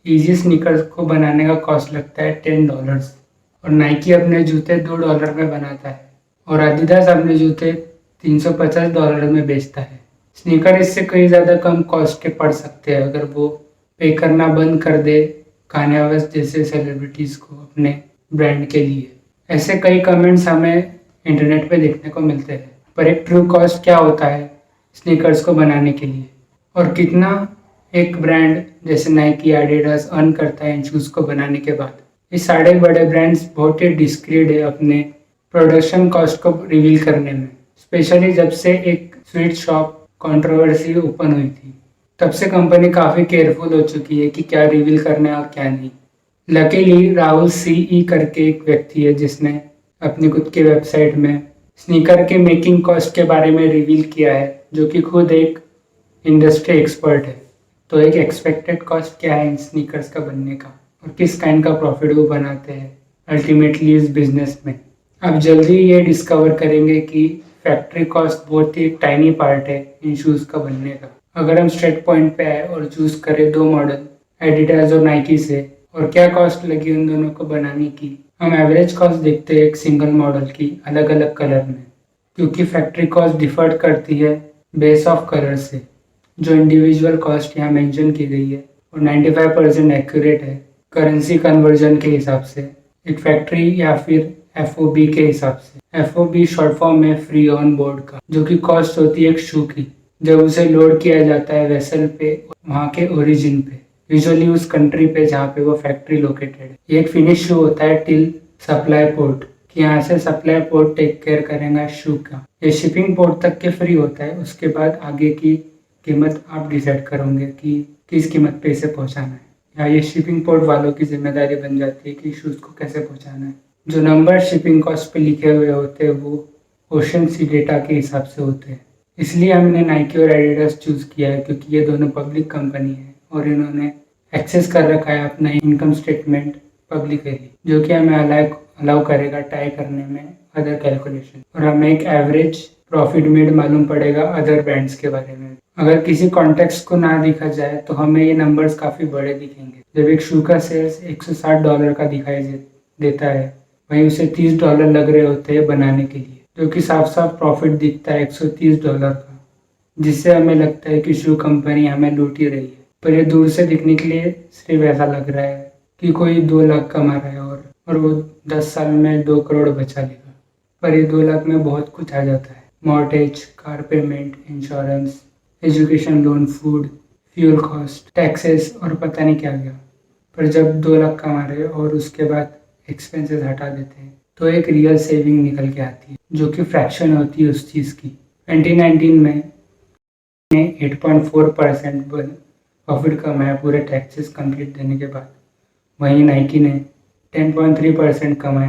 Easy sneakers को बनाने का कॉस्ट लगता है $10 और नाइकी अपने जूते $2 में बनाता है और एडिडास अपने जूते $350 में बेचता है। स्नीकर इससे कई ज़्यादा कम कॉस्ट के पड़ सकते हैं अगर वो पे करना बंद कर दे कान्ये वेस्ट जैसे सेलिब्रिटीज़ को अपने ब्रांड के लिए। ऐसे कई कमेंट्स हमें इंटरनेट पे देखने को मिलते हैं, पर एक ट्रू कॉस्ट क्या होता है स्नीकर्स को बनाने के लिए और कितना एक ब्रांड जैसे नाइकी एडिडास अर्न करता है इन शूज़ को बनाने के बाद। ये सारे बड़े ब्रांड्स बहुत ही डिस्क्रीट है अपने प्रोडक्शन कॉस्ट को रिवील करने में, स्पेशली जब से एक स्वीट शॉप कंट्रोवर्सी ओपन हुई थी तब से कंपनी काफ़ी केयरफुल हो चुकी है कि क्या रिवील करना है और क्या नहीं। लकीली राहुल सीई करके एक व्यक्ति है जिसने अपनी खुद की वेबसाइट में स्नीकर के मेकिंग कॉस्ट के बारे में रिवील किया है, जो कि खुद एक इंडस्ट्री एक्सपर्ट है। तो एक एक्सपेक्टेड कॉस्ट क्या है इन स्नीकर्स का बनने का और किस काइंड का प्रॉफिट वो बनाते हैं अल्टीमेटली इस बिजनेस में। आप जल्दी ये डिस्कवर करेंगे कि फैक्ट्री कॉस्ट बहुत ही एक टाइनी पार्ट है इन शूज़ का बनने का। अगर हम स्ट्रेट पॉइंट पे आए और चूज करें दो मॉडल एडिडास और नाइकी से और क्या कॉस्ट लगी उन दोनों को बनाने की, हम एवरेज कॉस्ट देखते हैं एक सिंगल मॉडल की अलग अलग कलर में, क्योंकि फैक्ट्री कॉस्ट डिफर करती है बेस ऑफ कलर से। जो इंडिविजुअल कॉस्ट यहाँ मेंशन की गई है और 95% एक्यूरेट है करेंसी कन्वर्जन के हिसाब से, एक फैक्ट्री या फिर FOB के हिसाब से। FOB शॉर्ट फॉर्म में फ्री ऑन बोर्ड का, जो कि कॉस्ट होती है एक शू की जब उसे लोड किया जाता है वेसल पे वहाँ के ओरिजिन पे, यूजुअली उस कंट्री पे जहाँ पे वो फैक्ट्री लोकेटेड है। ये एक फिनिश शू होता है टिल सप्लाई पोर्ट, कि यहाँ से सप्लाई पोर्ट टेक केयर करेगा शू का। ये शिपिंग पोर्ट तक के फ्री होता है, उसके बाद आगे की कीमत आप डिसाइड करोगे कि किस कीमत पे इसे पहुँचाना है, या ये शिपिंग पोर्ट वालों की जिम्मेदारी बन जाती है कि शूज़ को कैसे पहुँचाना है। जो नंबर शिपिंग कॉस्ट पे लिखे हुए होते हैं वो ओशन सी डेटा के हिसाब से होते हैं। इसलिए हमने नाइकी और एडिडास चूज़ किया है क्योंकि ये दोनों पब्लिक कंपनी है और इन्होंने एक्सेस कर रखा है अपना इनकम स्टेटमेंट पब्लिकली, जो कि हमें अलाउ करेगा टाई करने में अदर कैलकुलेशन, और हमें एक एवरेज प्रॉफिट मेड मालूम पड़ेगा अदर ब्रांड्स के बारे में। अगर किसी कॉन्टेक्स्ट को ना देखा जाए तो हमें ये नंबर्स काफ़ी बड़े दिखेंगे। जब एक शू का सेल्स $160 का दिखाई देता है, वहीं उसे $30 लग रहे होते हैं बनाने के लिए, जो कि साफ साफ प्रॉफिट दिखता है $130 का, जिससे हमें लगता है कि शू कंपनी हमें लूट ही रही है। पर ये दूर से दिखने के लिए सिर्फ ऐसा लग रहा है कि कोई 2 लाख कमा रहा है और वो 10 साल में 2 करोड़ बचा लेगा। पर ये 2 लाख में बहुत कुछ आ जाता है, mortgage, car payment, insurance, education loan, food, fuel cost, taxes और पता नहीं क्या क्या। पर जब 2 लाख कमा रहे और उसके बाद एक्सपेंसेस हटा देते हैं तो एक रियल सेविंग निकल के आती है, जो कि फ्रैक्शन होती है उस चीज़ की। 2019 में 8.4% प्रॉफिट कमाया पूरे टैक्सेस कंप्लीट देने के बाद, वहीं नाइकी ने 10.3% कमाए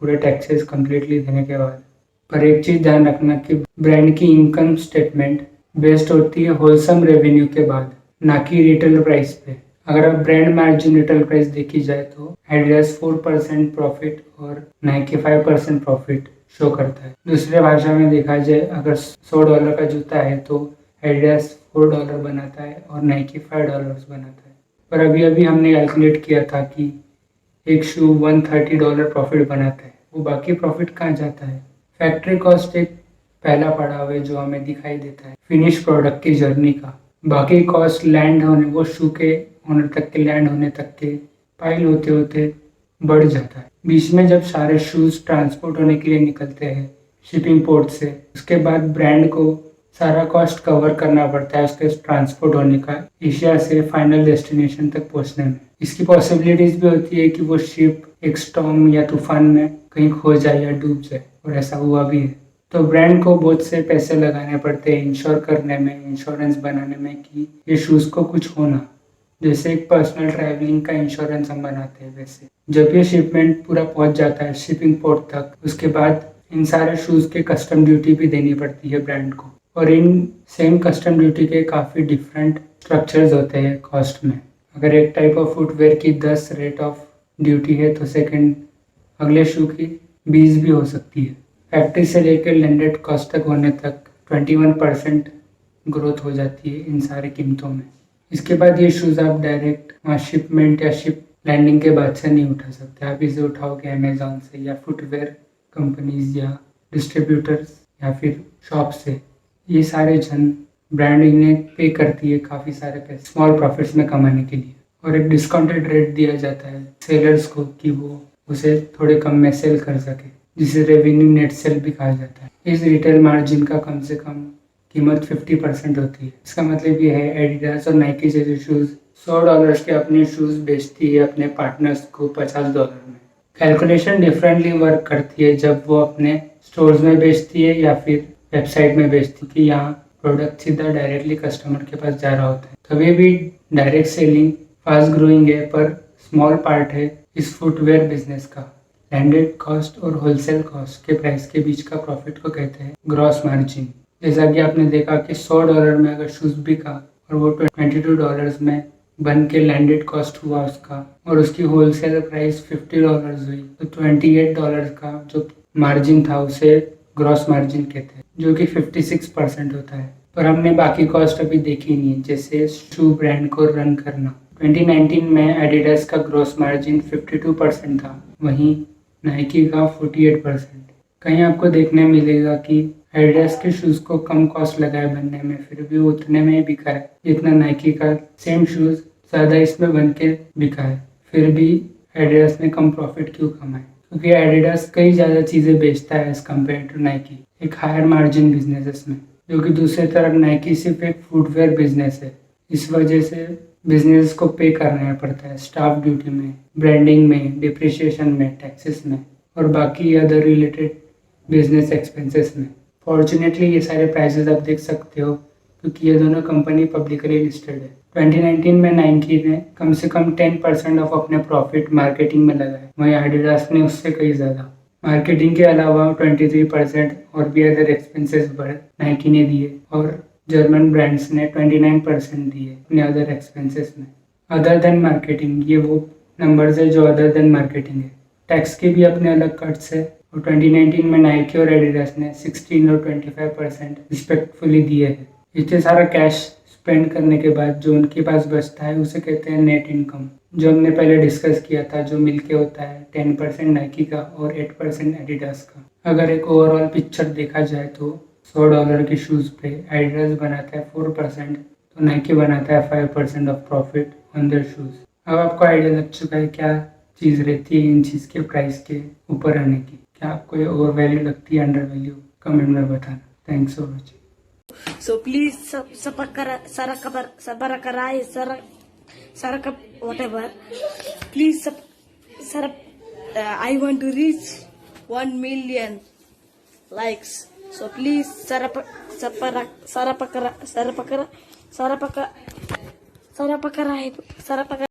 पूरे टैक्सेस कंप्लीटली देने के बाद। पर एक चीज़ ध्यान रखना कि ब्रांड की इनकम स्टेटमेंट बेस्ड होती है होलसम रेवेन्यू के बाद, ना कि रिटेल प्राइस पे। अगर अब ब्रांड मार्जिन रिटेल प्राइस देखी जाए तो एडिडास 4% प्रॉफिट और नाइकी 5% प्रॉफिट शो करता है। दूसरे भाषा में देखा जाए, अगर $100 का जूता है तो एडिडास $4 बनाता है और नाइकी $5 बनाता है। पर अभी अभी हमने कैलकुलेट किया था कि एक शू $130 प्रॉफिट बनाता है, वो बाकी प्रॉफिट कहाँ जाता है? फैक्ट्री कॉस्ट एक पहला पड़ाव है जो हमें दिखाई देता है फिनिश प्रोडक्ट की जर्नी का। बाकी कॉस्ट लैंड होने, वो शू के होने तक के, लैंड होने तक के पाइल होते होते बढ़ जाता है। बीच में जब सारे शूज़ ट्रांसपोर्ट होने के लिए निकलते हैं शिपिंग पोर्ट से, उसके बाद ब्रांड को सारा कॉस्ट कवर करना पड़ता है उसके ट्रांसपोर्ट होने का एशिया से फाइनल डेस्टिनेशन तक पहुंचने में। इसकी पॉसिबिलिटीज भी होती है कि वो शिप एक स्टॉर्म या तूफान में कहीं खो जाए या डूब जाए, और ऐसा हुआ भी है। तो ब्रांड को बहुत से पैसे लगाने पड़ते हैं इंश्योर करने में, इंश्योरेंस बनाने में कि ये शूज़ को कुछ होना, जैसे एक पर्सनल ट्रैवलिंग का इंश्योरेंस हम बनाते हैं वैसे। जब ये शिपमेंट पूरा पहुंच जाता है शिपिंग पोर्ट तक, उसके बाद इन सारे शूज़ के कस्टम ड्यूटी भी देनी पड़ती है ब्रांड को, और इन सेम कस्टम ड्यूटी के काफ़ी डिफरेंट स्ट्रक्चर्स होते हैं कॉस्ट में। अगर एक टाइप ऑफ फुटवेयर की 10 रेट ऑफ ड्यूटी है तो सेकंड अगले शू की 20 भी हो सकती है। फैक्ट्री से लेकर लैंडेड कॉस्ट तक होने तक 21% ग्रोथ हो जाती है इन सारी कीमतों में। इसके बाद ये शूज़ आप डायरेक्ट वहाँ शिपमेंट या शिप लैंडिंग के बाद से नहीं उठा सकते, आप इसे उठाओगे अमेजोन से या फुटवेयर कंपनीज या डिस्ट्रीब्यूटर्स या फिर शॉप से। ये सारे जन ब्रांडिंग ने पे करती है काफ़ी सारे पैसे स्मॉल प्रॉफिट्स में कमाने के लिए, और एक डिस्काउंटेड रेट दिया जाता है सेलर्स को कि वो उसे थोड़े कम में सेल कर सके, जिसे रेवेन्यू नेट सेल भी कहा जाता है। इस रिटेल मार्जिन का कम से कम कीमत 50% होती है। इसका मतलब ये है एडिडास और नाइकी जैसे शूज़ $100 के अपने शूज़ बेचती है अपने पार्टनर्स को $50 में। कैलकुलेशन डिफरेंटली वर्क करती है जब वो अपने स्टोर्स में बेचती है या फिर वेबसाइट में बेचती है, कि यहाँ प्रोडक्ट सीधा डायरेक्टली कस्टमर के पास जा रहा होता है। कभी भी डायरेक्ट सेलिंग फास्ट ग्रोइंग है, पर स्मॉल पार्ट है इस फुटवेयर बिजनेस का। लैंडेड कॉस्ट और होलसेल कॉस्ट के प्राइस के बीच का प्रॉफिट को कहते हैं ग्रॉस मार्जिन। जैसा कि आपने देखा कि $100 में अगर शूज़ बिका और वो $22 में बन के लैंडेड कॉस्ट हुआ उसका, और उसकी होलसेल प्राइस $50 हुई, तो $28 का जो मार्जिन था उसे ग्रॉस मार्जिन कहते हैं, जो कि 56% होता है। पर हमने बाकी कॉस्ट अभी देखी नहीं है, जैसे शू ब्रांड को रन करना। 2019 में एडिडास का ग्रॉस मार्जिन 52% था, वहीं नाइकी का 48%। कहीं आपको देखने मिलेगा कि एडिडास के शूज़ को कम कॉस्ट लगाए बनने में, फिर भी उतने में ही बिका है जितना नाइकी का सेम शूज़ ज़्यादा इसमें बन के बिका है, फिर भी एडिडास ने कम प्रॉफिट क्यों कमाए? क्योंकि एडिडास कई ज़्यादा चीज़ें बेचता है एज कम्पेयर टू नाइकी, एक हायर मार्जिन बिजनेस है इसमें, जो कि दूसरी तरफ नाइकी सिर्फ एक फुटवेयर बिजनेस है। इस वजह से बिजनेस को पे करना पड़ता है स्टाफ ड्यूटी में, ब्रांडिंग में, डिप्रिशिएशन में, टैक्सेस में और बाकी अदर रिलेटेड बिजनेस एक्सपेंसेस में। फॉर्चुनेटली ये सारे प्राइसेस आप देख सकते हो क्योंकि ये दोनों कंपनी पब्लिकली लिस्टेड है। 2019 में नाइकी ने कम से कम 10% ऑफ अपने प्रॉफिट मार्केटिंग में लगाए, वहीं एडिडास ने उससे कई ज़्यादा। मार्केटिंग के अलावा 23% और भी अदर एक्सपेंसेस बढ़ नाइकी ने दिए, और जर्मन ब्रांड्स ने 29% दिए अपने अदर एक्सपेंसेस में। अदर देन मार्केटिंग, ये वो नंबर्स है जो अदर देन मार्केटिंग है। टैक्स के भी अपने अलग कट्स है, और 2019 में नाइकी और एडिडास ने 16 और 25% रिस्पेक्टफुली दिए हैं। इतने सारा कैश स्पेंड करने के बाद जो उनके पास बचता है उसे कहते हैं नेट इनकम, जो हमने पहले डिस्कस किया था, जो मिलके होता है 10% नाइकी का और 8% एडिडास का। अगर एक ओवरऑल पिक्चर देखा जाए तो $100 के शूज़ पे एडिडास बनाता है 4%, तो नाइकी बनाता है 5% of profit on their shoes. अब आपको आइडिया लग चुका है क्या चीज़ रहती है इन चीज़ के प्राइस के ऊपर आने की। क्या आपको ये ओवर वैल्यू लगती है, अंडर वैल्यू? कमेंट में बताना। Thanks for watching. So please whatever. Please I want to reach 1 million likes. So please sarapakara